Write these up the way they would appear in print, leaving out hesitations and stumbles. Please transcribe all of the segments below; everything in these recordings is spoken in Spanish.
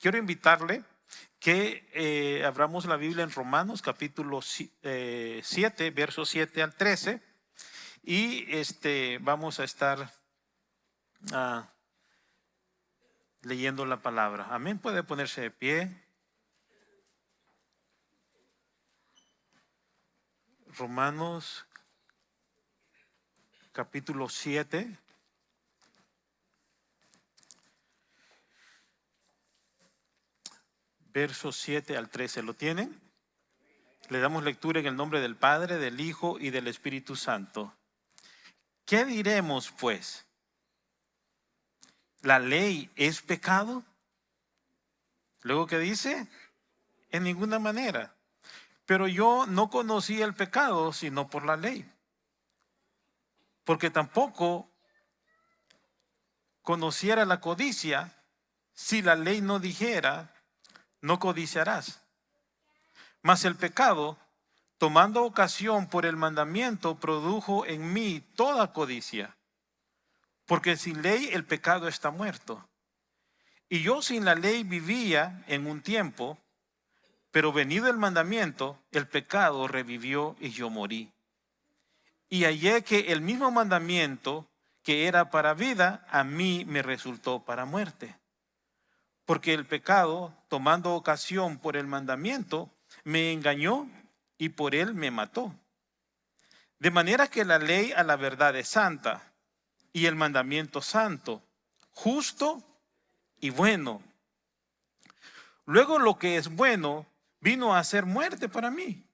quiero invitarle que abramos la Biblia en Romanos capítulo 7, versos 7 al 13, y vamos a estar leyendo la palabra. Amén. Puede ponerse de pie. Romanos capítulo 7. Versos 7 al 13. ¿Lo tienen? Le damos lectura en el nombre del Padre, del Hijo y del Espíritu Santo. ¿Qué diremos, pues? ¿La ley es pecado? Luego, ¿qué dice? En ninguna manera. Pero yo no conocí el pecado sino por la ley. Porque tampoco conociera la codicia si la ley no dijera: no codiciarás. Mas el pecado, tomando ocasión por el mandamiento, produjo en mí toda codicia. Porque sin ley el pecado está muerto. Y yo sin la ley vivía en un tiempo, pero venido el mandamiento, el pecado revivió y yo morí. Y hallé que el mismo mandamiento que era para vida, a mí me resultó para muerte. Porque el pecado, tomando ocasión por el mandamiento, me engañó y por él me mató. De manera que la ley a la verdad es santa, y el mandamiento santo, justo y bueno. Luego lo que es bueno vino a ser muerte para mí.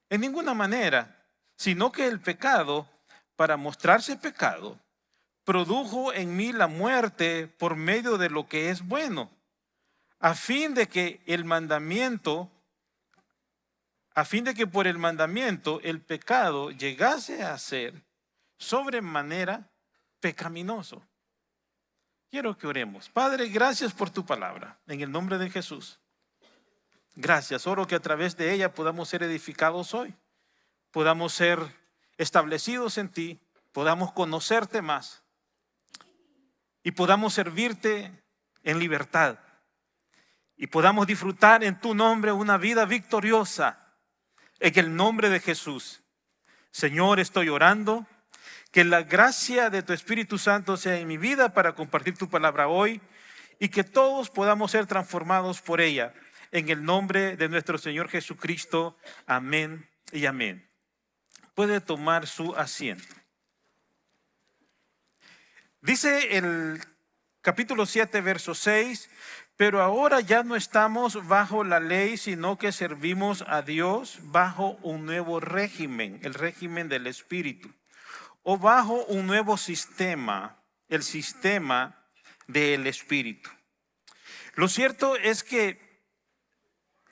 En ninguna manera, sino que el pecado, para mostrarse pecado, produjo en mí la muerte por medio de lo que es bueno, a fin de que por el mandamiento el pecado llegase a ser sobremanera pecaminoso. Quiero que oremos. Padre, gracias por tu palabra, en el nombre de Jesús. Gracias, oro que a través de ella podamos ser edificados hoy, podamos ser establecidos en ti, podamos conocerte más y podamos servirte en libertad y podamos disfrutar en tu nombre una vida victoriosa, en el nombre de Jesús. Señor, estoy orando que la gracia de tu Espíritu Santo sea en mi vida para compartir tu palabra hoy y que todos podamos ser transformados por ella. En el nombre de nuestro Señor Jesucristo. Amén y amén. Puede tomar su asiento. Dice el capítulo 7, verso 6, pero ahora ya no estamos bajo la ley, sino que servimos a Dios bajo un nuevo régimen, el régimen del Espíritu, o bajo un nuevo sistema, el sistema del Espíritu. Lo cierto es que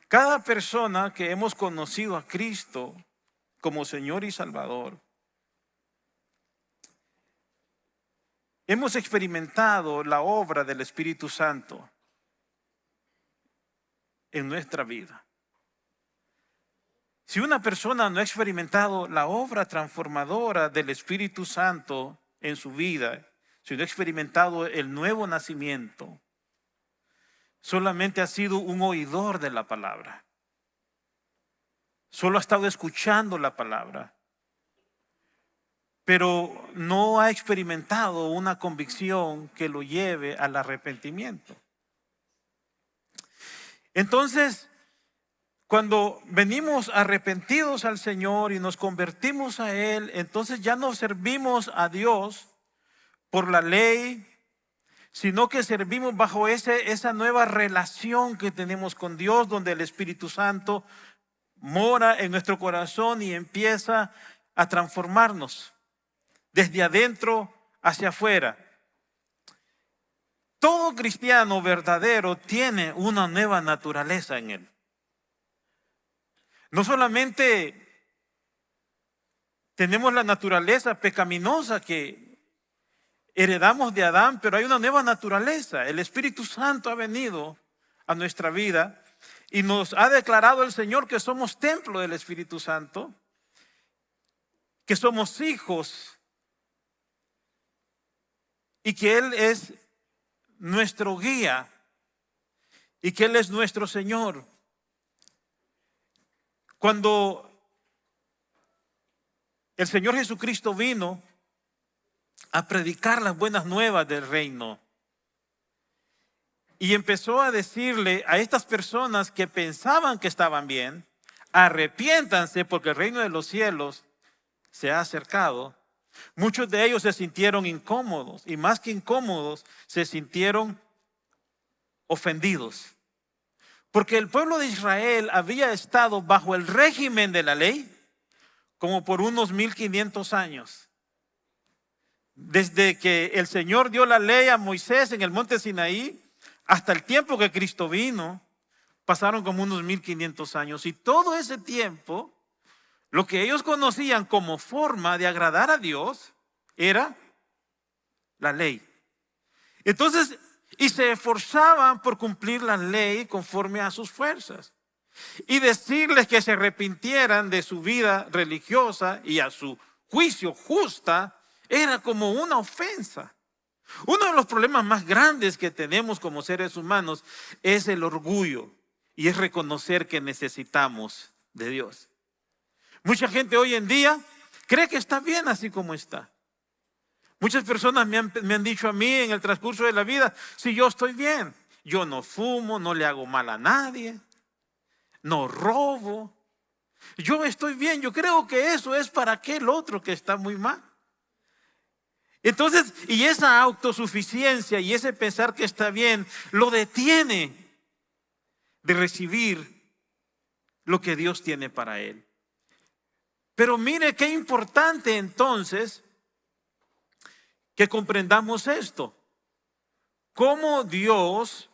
cada persona que hemos conocido a Cristo como Señor y Salvador, hemos experimentado la obra del Espíritu Santo en nuestra vida. Si una persona no ha experimentado la obra transformadora del Espíritu Santo en su vida, si no ha experimentado el nuevo nacimiento, solamente ha sido un oidor de la palabra. Solo ha estado escuchando la palabra, pero no ha experimentado una convicción que lo lleve al arrepentimiento. Entonces, cuando venimos arrepentidos al Señor y nos convertimos a Él, entonces ya no servimos a Dios por la ley, sino que servimos bajo esa nueva relación que tenemos con Dios, donde el Espíritu Santo mora en nuestro corazón y empieza a transformarnos desde adentro hacia afuera. Todo cristiano verdadero tiene una nueva naturaleza en él. No solamente tenemos la naturaleza pecaminosa que heredamos de Adán, pero hay una nueva naturaleza. El Espíritu Santo ha venido a nuestra vida y nos ha declarado el Señor que somos templo del Espíritu Santo, que somos hijos y que Él es nuestro guía y que Él es nuestro Señor. Cuando el Señor Jesucristo vino a predicar las buenas nuevas del reino y empezó a decirle a estas personas que pensaban que estaban bien: arrepiéntanse porque el reino de los cielos se ha acercado. Muchos de ellos se sintieron incómodos, y más que incómodos, se sintieron ofendidos. Porque el pueblo de Israel había estado bajo el régimen de la ley como por unos 1500 años. Desde que el Señor dio la ley a Moisés en el monte Sinaí hasta el tiempo que Cristo vino, pasaron como unos 1500 años. Y todo ese tiempo, lo que ellos conocían como forma de agradar a Dios era la ley. Entonces, y se esforzaban por cumplir la ley conforme a sus fuerzas. Y decirles que se arrepintieran de su vida religiosa y a su juicio justa era como una ofensa. Uno de los problemas más grandes que tenemos como seres humanos es el orgullo, y es reconocer que necesitamos de Dios. Mucha gente hoy en día cree que está bien así como está. Muchas personas me han dicho a mí en el transcurso de la vida: si yo estoy bien, yo no fumo, no le hago mal a nadie, no robo, yo estoy bien. Yo creo que eso es para aquel otro que está muy mal. Entonces, y esa autosuficiencia y ese pensar que está bien lo detiene de recibir lo que Dios tiene para él. Pero mire qué importante entonces que comprendamos esto: cómo Dios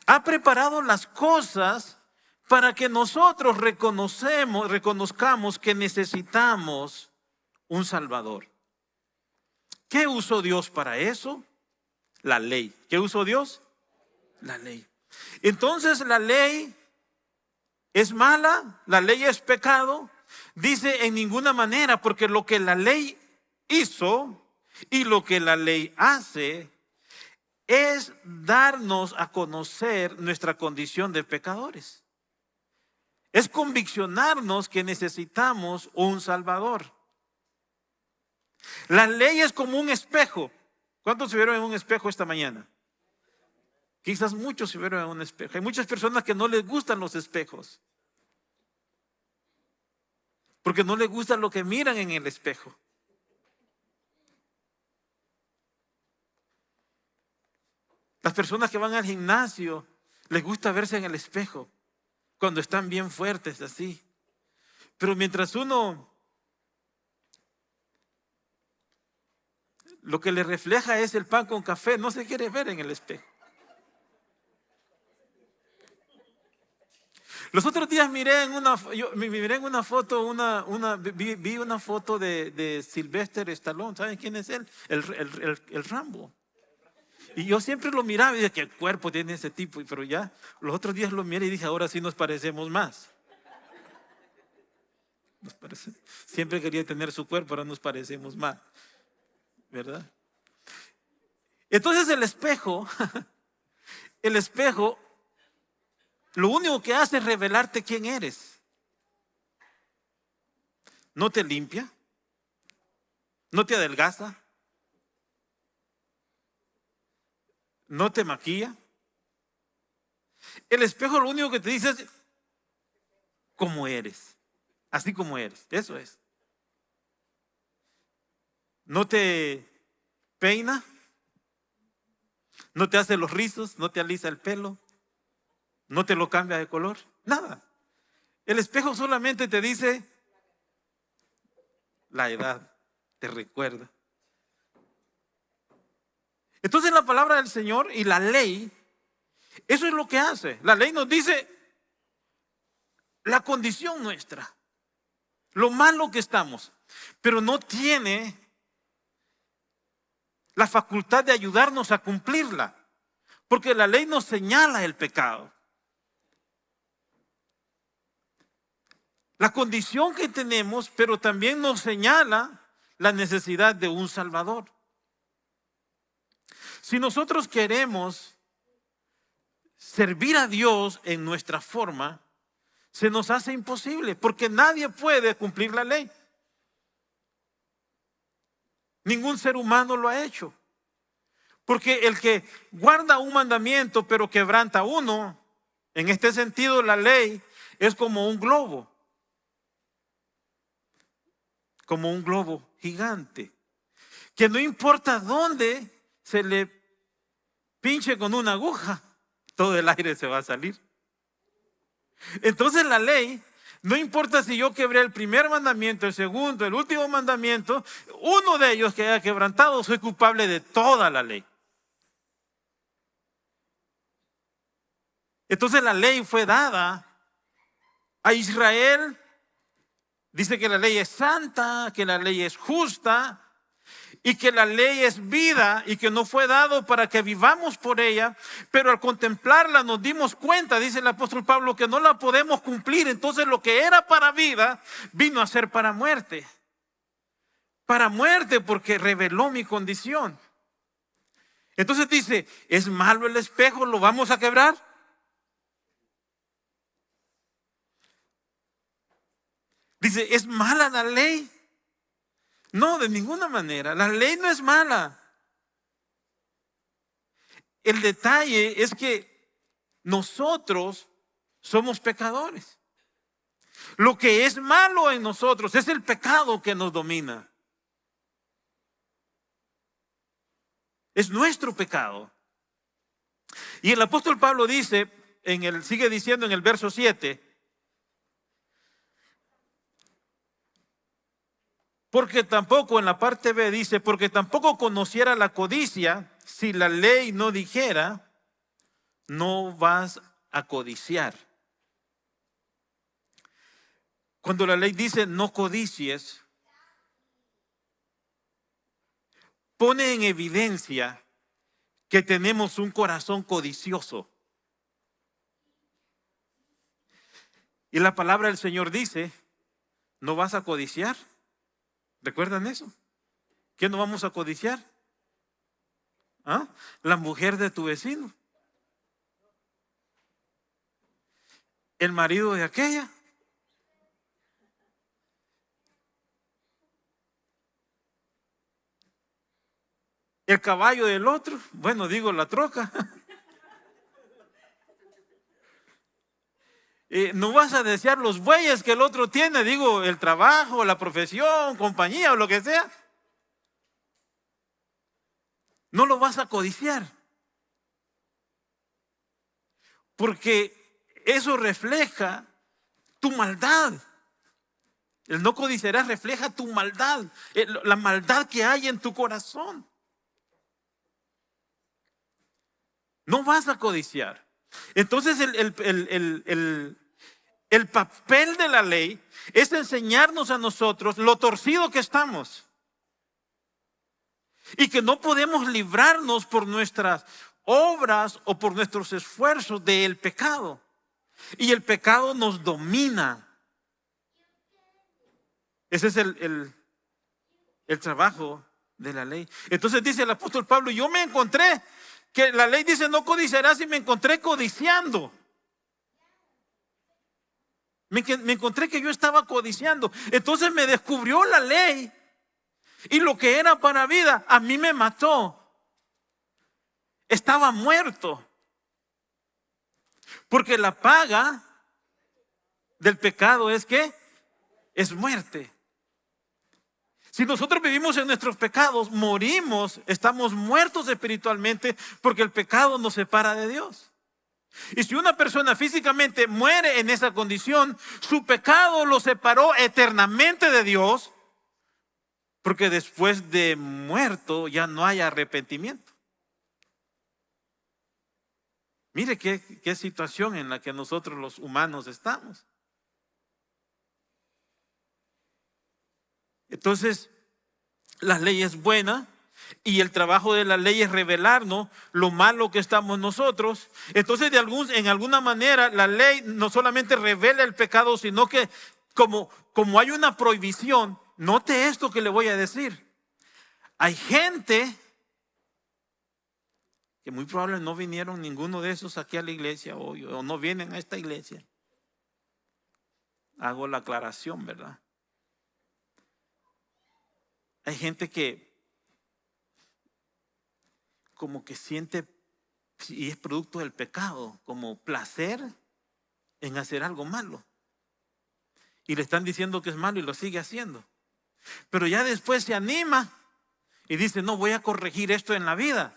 ha preparado las cosas para que nosotros reconozcamos que necesitamos un Salvador. ¿Qué usó Dios para eso? La ley. ¿Qué usó Dios? La ley. Entonces, ¿la ley es mala? ¿La ley es pecado? Dice: en ninguna manera, porque lo que la ley hizo y lo que la ley hace es darnos a conocer nuestra condición de pecadores. Es conviccionarnos que necesitamos un Salvador. La ley es como un espejo. ¿Cuántos se vieron en un espejo esta mañana? Quizás muchos se vieron en un espejo. Hay muchas personas que no les gustan los espejos, porque no les gusta lo que miran en el espejo. Las personas que van al gimnasio les gusta verse en el espejo cuando están bien fuertes así. Pero mientras uno lo que le refleja es el pan con café, no se quiere ver en el espejo. Los otros días vi una foto de Sylvester Stallone. ¿Saben quién es él? El Rambo. Y yo siempre lo miraba y dije: ¿qué cuerpo tiene ese tipo? Pero ya los otros días lo miré y dije: ahora sí nos parecemos más. Siempre quería tener su cuerpo, ahora nos parecemos más, ¿verdad? Entonces el espejo lo único que hace es revelarte quién eres. No te limpia, no te adelgaza, no te maquilla. El espejo lo único que te dice es cómo eres, así como eres. Eso es. No te peina, no te hace los rizos, no te alisa el pelo, no te lo cambia de color, nada. El espejo solamente te dice la edad, te recuerda. Entonces la palabra del Señor y la ley, eso es lo que hace. La ley nos dice la condición nuestra, lo malo que estamos, pero no tiene la facultad de ayudarnos a cumplirla, porque la ley nos señala el pecado. La condición que tenemos, pero también nos señala la necesidad de un Salvador. Si nosotros queremos servir a Dios en nuestra forma se nos hace imposible, porque nadie puede cumplir la ley. Ningún ser humano lo ha hecho. Porque el que guarda un mandamiento pero quebranta uno, en este sentido la ley es como un globo gigante, que no importa dónde se le pinche con una aguja, todo el aire se va a salir. Entonces la ley, no importa si yo quebré el primer mandamiento, el segundo, el último mandamiento, uno de ellos que haya quebrantado, soy culpable de toda la ley. Entonces la ley fue dada a Israel. Dice que la ley es santa, que la ley es justa y que la ley es vida y que no fue dado para que vivamos por ella, pero al contemplarla nos dimos cuenta, dice el apóstol Pablo, que no la podemos cumplir. Entonces lo que era para vida vino a ser para muerte. Para muerte porque reveló mi condición. Entonces dice, ¿es malo el espejo? ¿Lo vamos a quebrar? Dice, ¿es mala la ley? No, de ninguna manera. La ley no es mala. El detalle es que nosotros somos pecadores. Lo que es malo en nosotros es el pecado que nos domina. Es nuestro pecado. Y el apóstol Pablo dice, sigue diciendo en el verso 7, porque tampoco, en la parte B dice, porque tampoco conociera la codicia, si la ley no dijera, no vas a codiciar. Cuando la ley dice no codicies, pone en evidencia que tenemos un corazón codicioso. Y la palabra del Señor dice, no vas a codiciar. ¿Recuerdan eso? ¿Qué no vamos a codiciar? ¿Ah? La mujer de tu vecino. El marido de aquella. El caballo del otro. Bueno, digo la troca. No vas a desear los bueyes que el otro tiene, digo, el trabajo, la profesión, compañía o lo que sea. No lo vas a codiciar. Porque eso refleja tu maldad. El no codiciarás refleja tu maldad, la maldad que hay en tu corazón. No vas a codiciar. Entonces el papel de la ley es enseñarnos a nosotros lo torcido que estamos y que no podemos librarnos por nuestras obras o por nuestros esfuerzos del pecado. Y el pecado nos domina. Ese es el trabajo de la ley. Entonces dice el apóstol Pablo, yo me encontré que la ley dice no codiciarás y me encontré codiciando. Me encontré que yo estaba codiciando. Entonces me descubrió la ley. Y lo que era para vida, a mí me mató. Estaba muerto. Porque la paga del pecado es ¿qué? Es muerte. Si nosotros vivimos en nuestros pecados, morimos, estamos muertos espiritualmente porque el pecado nos separa de Dios. Y si una persona físicamente muere en esa condición, su pecado lo separó eternamente de Dios, porque después de muerto ya no hay arrepentimiento. Mire qué situación en la que nosotros los humanos estamos. Entonces, la ley es buena. Y el trabajo de la ley es revelarnos lo malo que estamos nosotros. Entonces, en alguna manera, la ley no solamente revela el pecado, sino que como hay una prohibición, note esto que le voy a decir. Hay gente que que muy probable no vinieron ninguno de esos aquí a la iglesia hoy, o no vienen a esta iglesia. Hago la aclaración, ¿verdad? Hay gente que como que siente, y es producto del pecado, como placer en hacer algo malo. Y le están diciendo que es malo y lo sigue haciendo. Pero ya después se anima y dice, no, voy a corregir esto en la vida.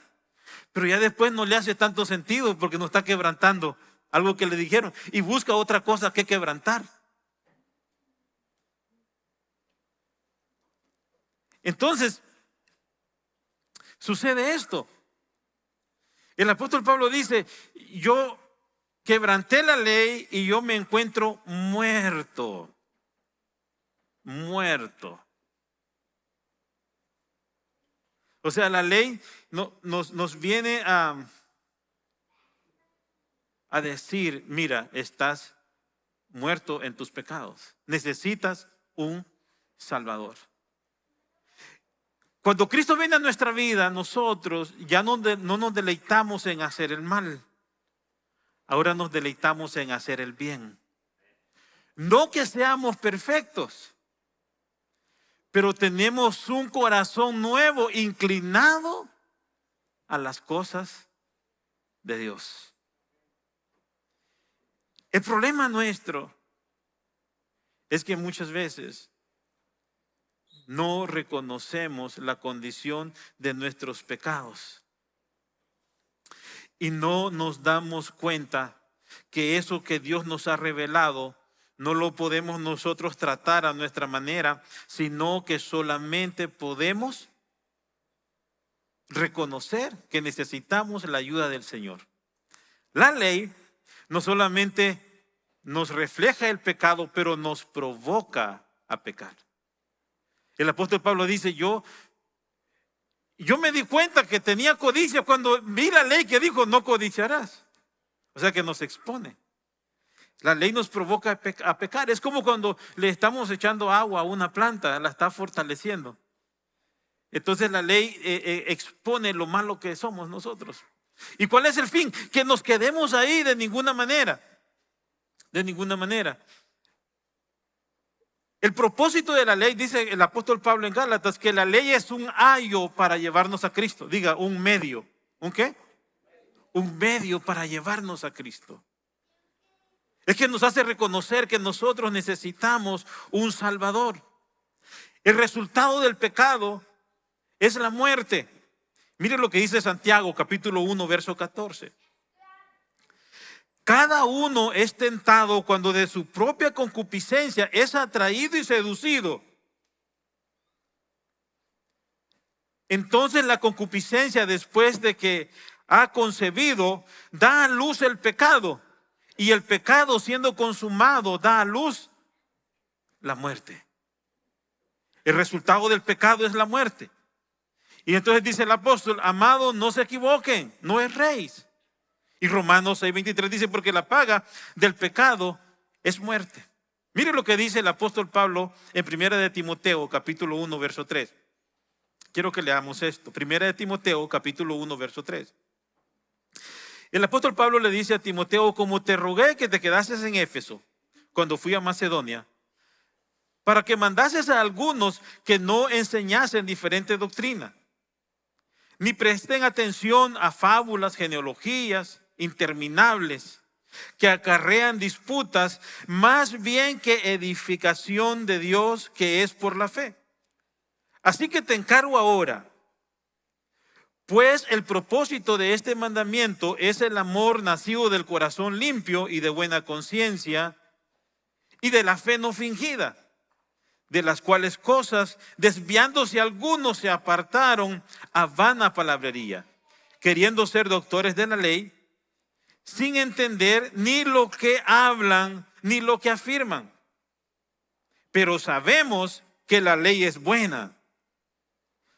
Pero ya después no le hace tanto sentido porque no está quebrantando algo que le dijeron. Y busca otra cosa que quebrantar. Entonces, sucede esto. El apóstol Pablo dice, yo quebranté la ley y yo me encuentro muerto. Muerto. O sea, la ley nos viene a decir, mira, estás muerto en tus pecados. Necesitas un Salvador. Cuando Cristo viene a nuestra vida, nosotros ya no nos deleitamos en hacer el mal. Ahora nos deleitamos en hacer el bien. No que seamos perfectos, pero tenemos un corazón nuevo, inclinado a las cosas de Dios. El problema nuestro es que muchas veces no reconocemos la condición de nuestros pecados y no nos damos cuenta que eso que Dios nos ha revelado no lo podemos nosotros tratar a nuestra manera, sino que solamente podemos reconocer que necesitamos la ayuda del Señor. La ley no solamente nos refleja el pecado, pero nos provoca a pecar. El apóstol Pablo dice, yo me di cuenta que tenía codicia cuando vi la ley que dijo no codiciarás. O sea que nos expone. La ley nos provoca a pecar. Es como cuando le estamos echando agua a una planta, la está fortaleciendo. Entonces la ley expone lo malo que somos nosotros. ¿Y cuál es el fin? Que nos quedemos ahí de ninguna manera. De ninguna manera. El propósito de la ley, dice el apóstol Pablo en Gálatas, que la ley es un ayo para llevarnos a Cristo. Diga, un medio. ¿Un qué? Un medio para llevarnos a Cristo. Es que nos hace reconocer que nosotros necesitamos un Salvador. El resultado del pecado es la muerte. Mire lo que dice Santiago, capítulo 1, verso 14. Cada uno es tentado cuando de su propia concupiscencia es atraído y seducido. Entonces la concupiscencia, después de que ha concebido, da a luz el pecado. Y el pecado, siendo consumado, da a luz la muerte. El resultado del pecado es la muerte. Y entonces dice el apóstol, amados, no se equivoquen, no erréis. Y Romanos 6:23 dice, porque la paga del pecado es muerte. Mire lo que dice el apóstol Pablo en 1 de Timoteo, capítulo 1, verso 3. Quiero que leamos esto. 1 de Timoteo, capítulo 1, verso 3. El apóstol Pablo le dice a Timoteo, como te rogué que te quedases en Éfeso cuando fui a Macedonia, para que mandases a algunos que no enseñasen diferente doctrina, ni presten atención a fábulas, genealogías interminables que acarrean disputas, más bien que edificación de Dios que es por la fe. Así que te encargo ahora, pues el propósito de este mandamiento es el amor nacido del corazón limpio y de buena conciencia y de la fe no fingida, de las cuales cosas, desviándose algunos, se apartaron a vana palabrería, queriendo ser doctores de la ley, sin entender ni lo que hablan ni lo que afirman. Pero sabemos que la ley es buena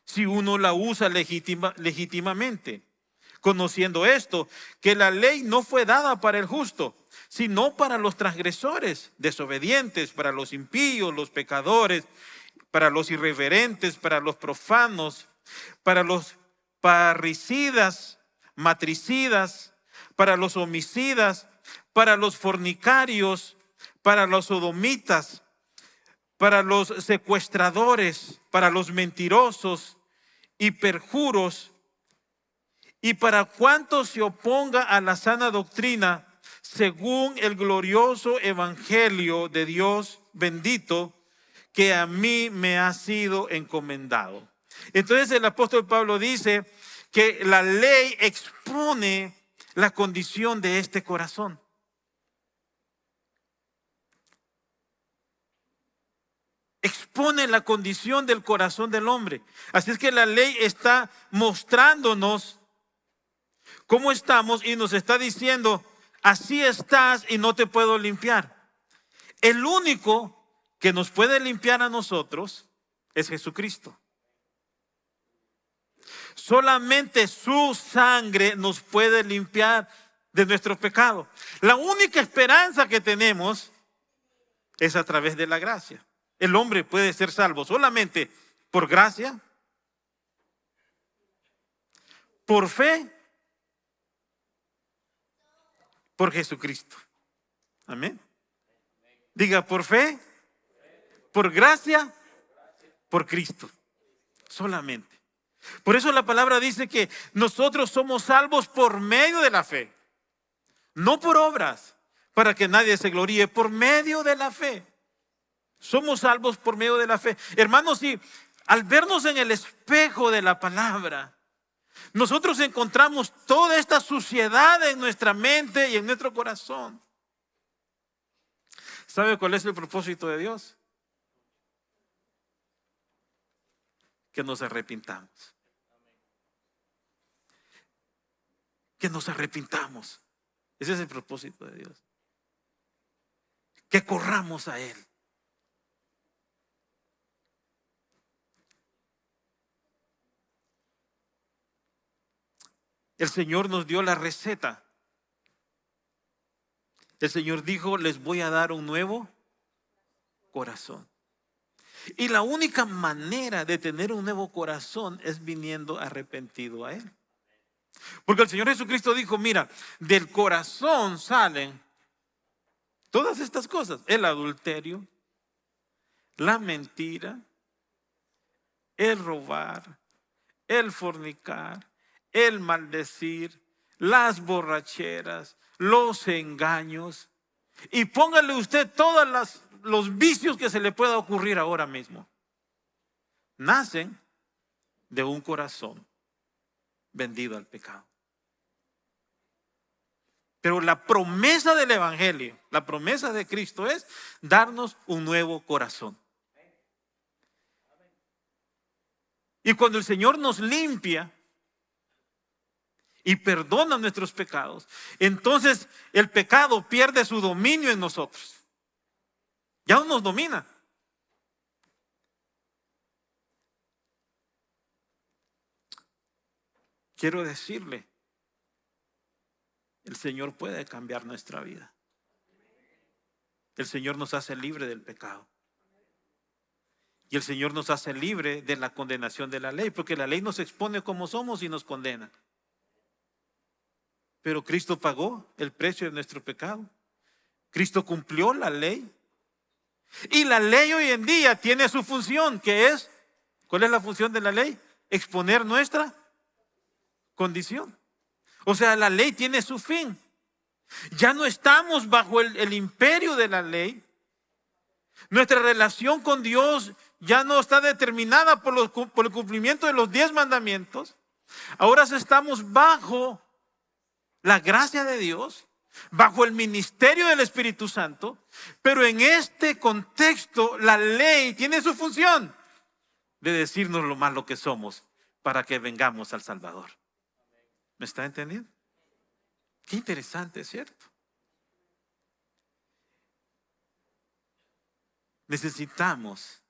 si uno la usa legítimamente, conociendo esto, que la ley no fue dada para el justo, sino para los transgresores, desobedientes, para los impíos, los pecadores, para los irreverentes, para los profanos, para los parricidas, matricidas, para los homicidas, para los fornicarios, para los sodomitas, para los secuestradores, para los mentirosos y perjuros, y para cuantos se oponga a la sana doctrina, según el glorioso evangelio de Dios bendito, que a mí me ha sido encomendado. Entonces el apóstol Pablo dice que la ley expone la condición de este corazón. Expone la condición del corazón del hombre. Así es que la ley está mostrándonos cómo estamos y nos está diciendo, así estás y no te puedo limpiar. El único que nos puede limpiar a nosotros es Jesucristo. Solamente su sangre nos puede limpiar de nuestro pecado. La única esperanza que tenemos es a través de la gracia. El hombre puede ser salvo solamente por gracia, por fe, por Jesucristo. Amén. Diga, por fe, por gracia, por Cristo. Solamente. Por eso la palabra dice que nosotros somos salvos por medio de la fe. No por obras, para que nadie se gloríe, por medio de la fe. Somos salvos por medio de la fe. Hermanos, y al vernos en el espejo de la palabra, nosotros encontramos toda esta suciedad en nuestra mente y en nuestro corazón. ¿Sabe cuál es el propósito de Dios? Que nos arrepintamos. Que nos arrepintamos. Ese es el propósito de Dios. Que corramos a Él. El Señor nos dio la receta. El Señor dijo, les voy a dar un nuevo corazón. Y la única manera de tener un nuevo corazón es viniendo arrepentido a Él. Porque el Señor Jesucristo dijo, mira, del corazón salen todas estas cosas. El adulterio, la mentira, el robar, el fornicar, el maldecir, las borracheras, los engaños. Y póngale usted todos los vicios que se le pueda ocurrir ahora mismo. Nacen de un corazón vendido al pecado. Pero la promesa del evangelio, la promesa de Cristo es darnos un nuevo corazón. Y cuando el Señor nos limpia y perdona nuestros pecados, entonces el pecado pierde su dominio en nosotros. Ya no nos domina. Quiero decirle, el Señor puede cambiar nuestra vida. El Señor nos hace libre del pecado. Y el Señor nos hace libre de la condenación de la ley, porque la ley nos expone como somos y nos condena. Pero Cristo pagó el precio de nuestro pecado. Cristo cumplió la ley. Y la ley hoy en día tiene su función, que es, ¿cuál es la función de la ley? Exponer nuestra condición. O sea, la ley tiene su fin. Ya no estamos bajo el imperio de la ley. Nuestra relación con Dios ya no está determinada por el cumplimiento de los 10 mandamientos. Ahora estamos bajo la gracia de Dios, bajo el ministerio del Espíritu Santo, pero en este contexto la ley tiene su función de decirnos lo malo que somos para que vengamos al Salvador. ¿Me está entendiendo? Qué interesante, ¿cierto? Necesitamos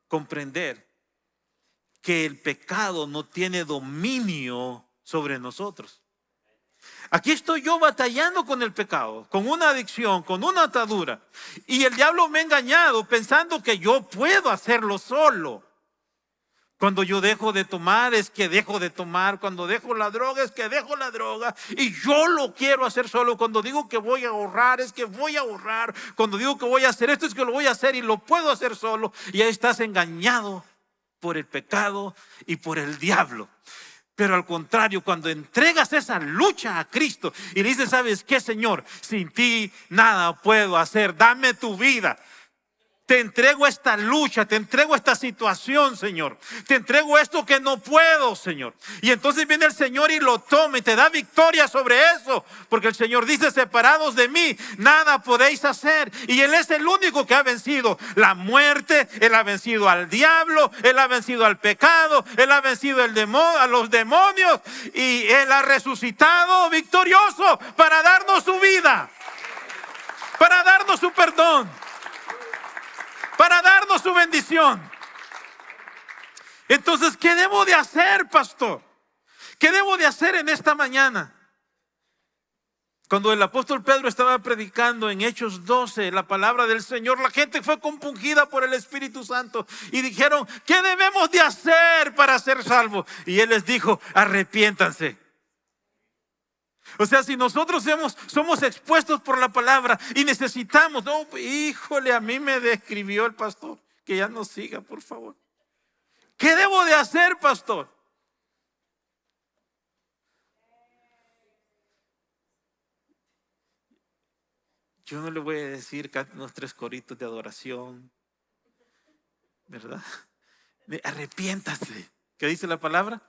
comprender que el pecado no tiene dominio sobre nosotros. Aquí estoy yo batallando con el pecado, con una adicción, con una atadura. Y el diablo me ha engañado pensando que yo puedo hacerlo solo. Cuando yo dejo de tomar es que dejo de tomar. Cuando dejo la droga es que dejo la droga. Y yo lo quiero hacer solo. Cuando digo que voy a ahorrar es que voy a ahorrar. Cuando digo que voy a hacer esto es que lo voy a hacer y lo puedo hacer solo. Y ahí estás engañado por el pecado y por el diablo. Pero al contrario, cuando entregas esa lucha a Cristo y le dices, ¿sabes qué, Señor? Sin ti nada puedo hacer. Dame tu vida. Te entrego esta lucha, te entrego esta situación, Señor. Te entrego esto que no puedo, Señor. Y entonces viene el Señor y lo toma y te da victoria sobre eso. Porque el Señor dice, separados de mí, nada podéis hacer. Y Él es el único que ha vencido la muerte. Él ha vencido al diablo. Él ha vencido al pecado. Él ha vencido a los demonios. Y Él ha resucitado victorioso para darnos su vida. Para darnos su perdón. Para darnos su bendición. Entonces, ¿qué debo de hacer, pastor? ¿Qué debo de hacer en esta mañana? Cuando el apóstol Pedro estaba predicando en Hechos 12 la palabra del Señor, la gente fue compungida por el Espíritu Santo y dijeron, ¿qué debemos de hacer para ser salvos? Y Él les dijo, arrepiéntanse. O sea, si nosotros somos expuestos por la palabra y necesitamos, no, híjole, a mí me describió el pastor, que ya no siga, por favor. ¿Qué debo de hacer, pastor? Yo no le voy a decir unos 3 coritos de adoración, ¿verdad? Arrepiéntase. ¿Qué dice la palabra?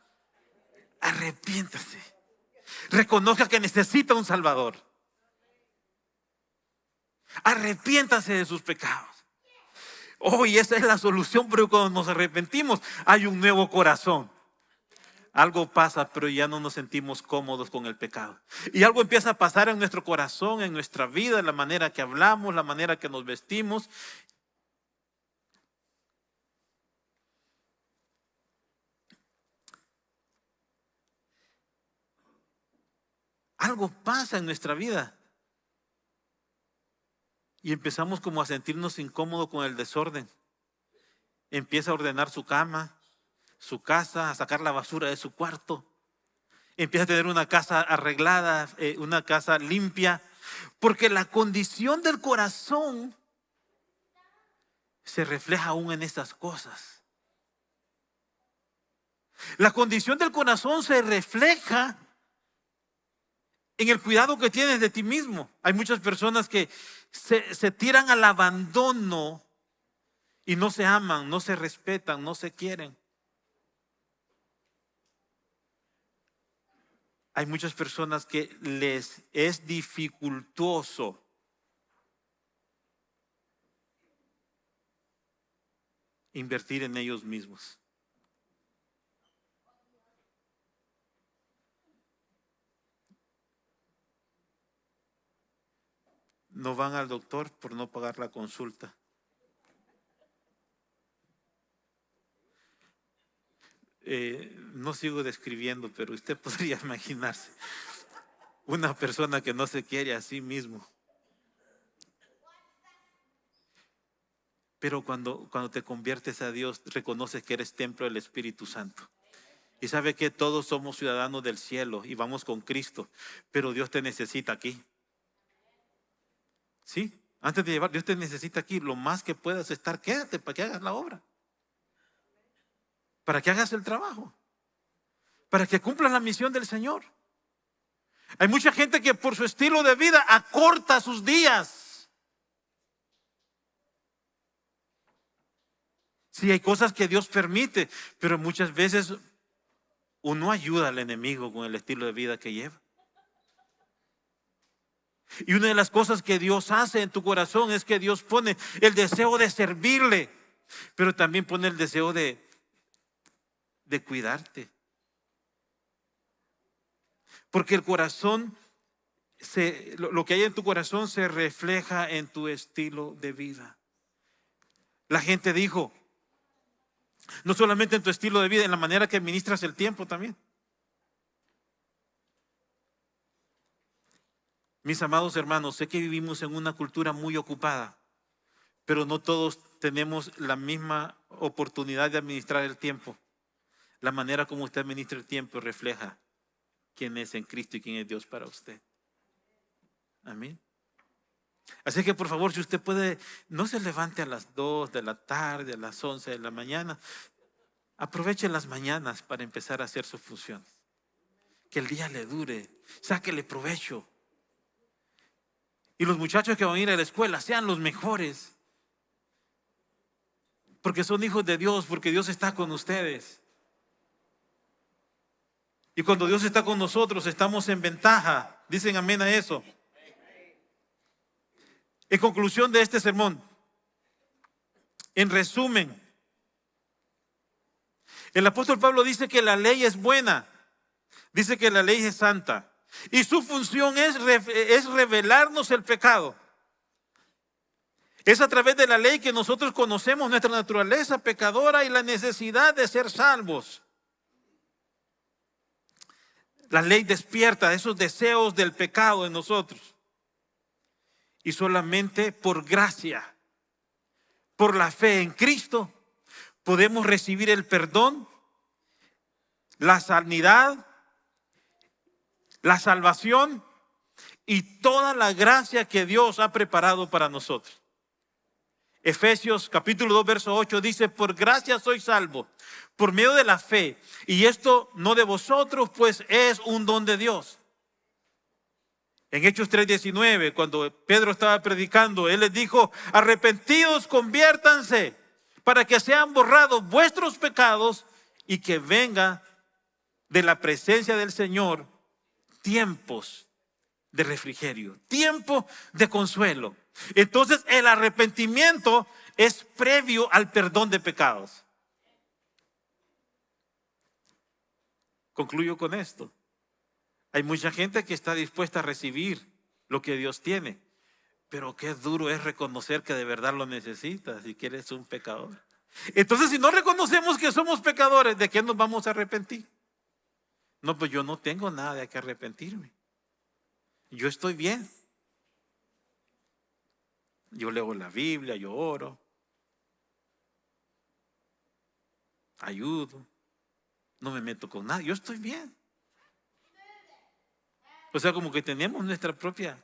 Arrepiéntase. Reconozca que necesita un Salvador. Arrepiéntase de sus pecados. Y esa es la solución, pero cuando nos arrepentimos hay un nuevo corazón. Algo pasa, pero ya no nos sentimos cómodos con el pecado. Y algo empieza a pasar en nuestro corazón, en nuestra vida, en la manera que hablamos, la manera que nos vestimos. Algo pasa en nuestra vida. Y empezamos como a sentirnos incómodos con el desorden. Empieza a ordenar su cama, su casa, a sacar la basura de su cuarto. Empieza a tener una casa arreglada, una casa limpia. Porque la condición del corazón se refleja aún en estas cosas. La condición del corazón se refleja en el cuidado que tienes de ti mismo. Hay muchas personas que se tiran al abandono y no se aman, no se respetan, no se quieren. Hay muchas personas que les es dificultoso invertir en ellos mismos. No van al doctor por no pagar la consulta. No sigo describiendo, pero usted podría imaginarse una persona que no se quiere a sí mismo. Pero cuando te conviertes a Dios, reconoces que eres templo del Espíritu Santo. Y sabe que todos somos ciudadanos del cielo y vamos con Cristo, pero Dios te necesita aquí. Sí, antes de llevar, Dios te necesita aquí. Lo más que puedas estar, quédate para que hagas la obra. Para que hagas el trabajo. Para que cumplas la misión del Señor. Hay mucha gente que por su estilo de vida acorta sus días. Sí, hay cosas que Dios permite, pero muchas veces uno ayuda al enemigo con el estilo de vida que lleva. Y una de las cosas que Dios hace en tu corazón es que Dios pone el deseo de servirle, pero también pone el deseo de cuidarte. Porque el corazón, lo que hay en tu corazón se refleja en tu estilo de vida. La gente dijo, no solamente en tu estilo de vida, en la manera que administras el tiempo también. Mis amados hermanos, sé que vivimos en una cultura muy ocupada, pero no todos tenemos la misma oportunidad de administrar el tiempo. La manera como usted administra el tiempo refleja quién es en Cristo y quién es Dios para usted. Amén. Así que por favor, si usted puede, no se levante a las 2 de la tarde, a las 11 de la mañana. Aproveche las mañanas para empezar a hacer sus funciones. Que el día le dure, sáquele provecho. Y los muchachos que van a ir a la escuela sean los mejores. Porque son hijos de Dios, porque Dios está con ustedes. Y cuando Dios está con nosotros, estamos en ventaja. Dicen amén a eso. En conclusión de este sermón, en resumen, el apóstol Pablo dice que la ley es buena, dice que la ley es santa y su función es revelarnos el pecado. Es a través de la ley que nosotros conocemos nuestra naturaleza pecadora y la necesidad de ser salvos. La ley despierta esos deseos del pecado en nosotros. Y solamente por gracia, por la fe en Cristo, podemos recibir el perdón, la sanidad, la salvación y toda la gracia que Dios ha preparado para nosotros. Efesios capítulo 2 verso 8 dice: por gracia soy salvo, por medio de la fe, y esto no de vosotros, pues es un don de Dios. En Hechos 3:19, cuando Pedro estaba predicando, él les dijo: arrepentidos, conviértanse, para que sean borrados vuestros pecados y que venga de la presencia del Señor tiempos de refrigerio, tiempo de consuelo. Entonces el arrepentimiento es previo al perdón de pecados. Concluyo con esto. Hay mucha gente que está dispuesta a recibir lo que Dios tiene, pero qué duro es reconocer que de verdad lo necesitas y que eres un pecador. Entonces, si no reconocemos que somos pecadores, ¿de qué nos vamos a arrepentir? No, pues yo no tengo nada de qué arrepentirme. Yo estoy bien. Yo leo la Biblia, yo oro, ayudo, no me meto con nada, yo estoy bien. O sea, como que tenemos nuestra propia,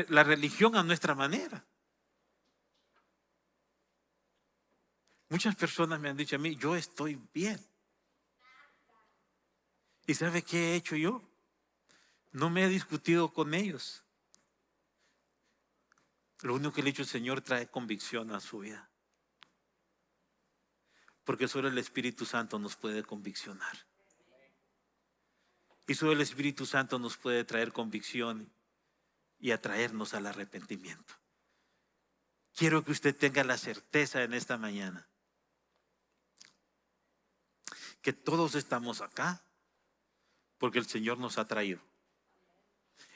la religión a nuestra manera. Muchas personas me han dicho a mí: yo estoy bien. ¿Y sabe qué he hecho yo? No me he discutido con ellos. Lo único que le he dicho: el Señor trae convicción a su vida. Porque solo el Espíritu Santo nos puede conviccionar. Y solo el Espíritu Santo nos puede traer convicción y atraernos al arrepentimiento. Quiero que usted tenga la certeza en esta mañana que todos estamos acá porque el Señor nos ha traído.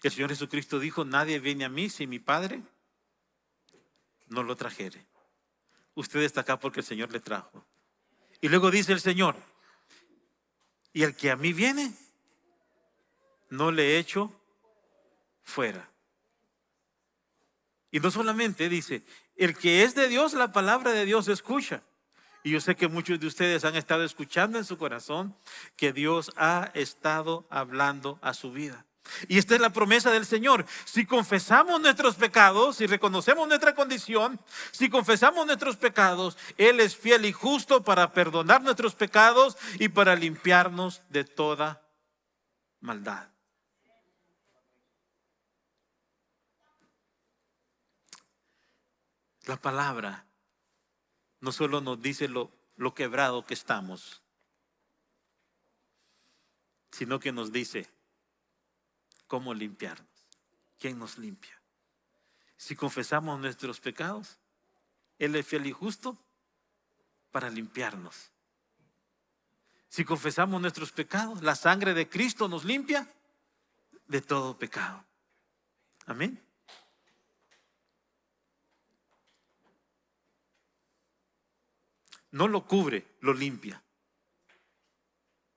El Señor Jesucristo dijo: nadie viene a mí si mi Padre no lo trajere. Usted está acá porque el Señor le trajo. Y luego dice el Señor: y el que a mí viene, no le echo fuera. Y no solamente dice: el que es de Dios, la palabra de Dios escucha. Y yo sé que muchos de ustedes han estado escuchando en su corazón que Dios ha estado hablando a su vida. Y esta es la promesa del Señor. Si confesamos nuestros pecados, si reconocemos nuestra condición, si confesamos nuestros pecados, Él es fiel y justo para perdonar nuestros pecados y para limpiarnos de toda maldad. La palabra no solo nos dice lo quebrado que estamos, sino que nos dice cómo limpiarnos. ¿Quién nos limpia? Si confesamos nuestros pecados, Él es fiel y justo para limpiarnos. Si confesamos nuestros pecados, la sangre de Cristo nos limpia de todo pecado. Amén. No lo cubre, lo limpia.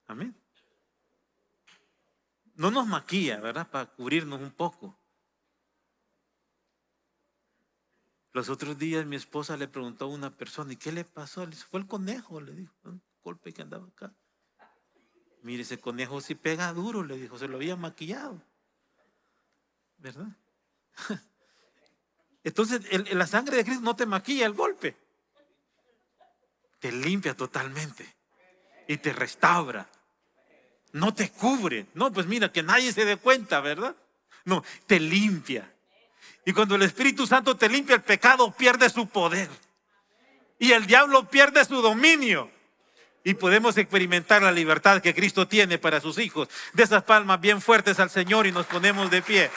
Amén. No nos maquilla, ¿verdad? Para cubrirnos un poco. Los otros días mi esposa le preguntó a una persona: ¿y qué le pasó? Le dijo: fue el conejo, le dijo. golpe que andaba acá. Mire, ese conejo sí pega duro, le dijo, se lo había maquillado. ¿Verdad? Entonces, la sangre de Cristo no te maquilla el golpe. Te limpia totalmente y te restaura. No te cubre. No, pues mira, que nadie se dé cuenta, ¿verdad? No, te limpia. Y cuando el Espíritu Santo te limpia, el pecado pierde su poder. Y el diablo pierde su dominio. Y podemos experimentar la libertad que Cristo tiene para sus hijos. De esas palmas bien fuertes al Señor y nos ponemos de pie.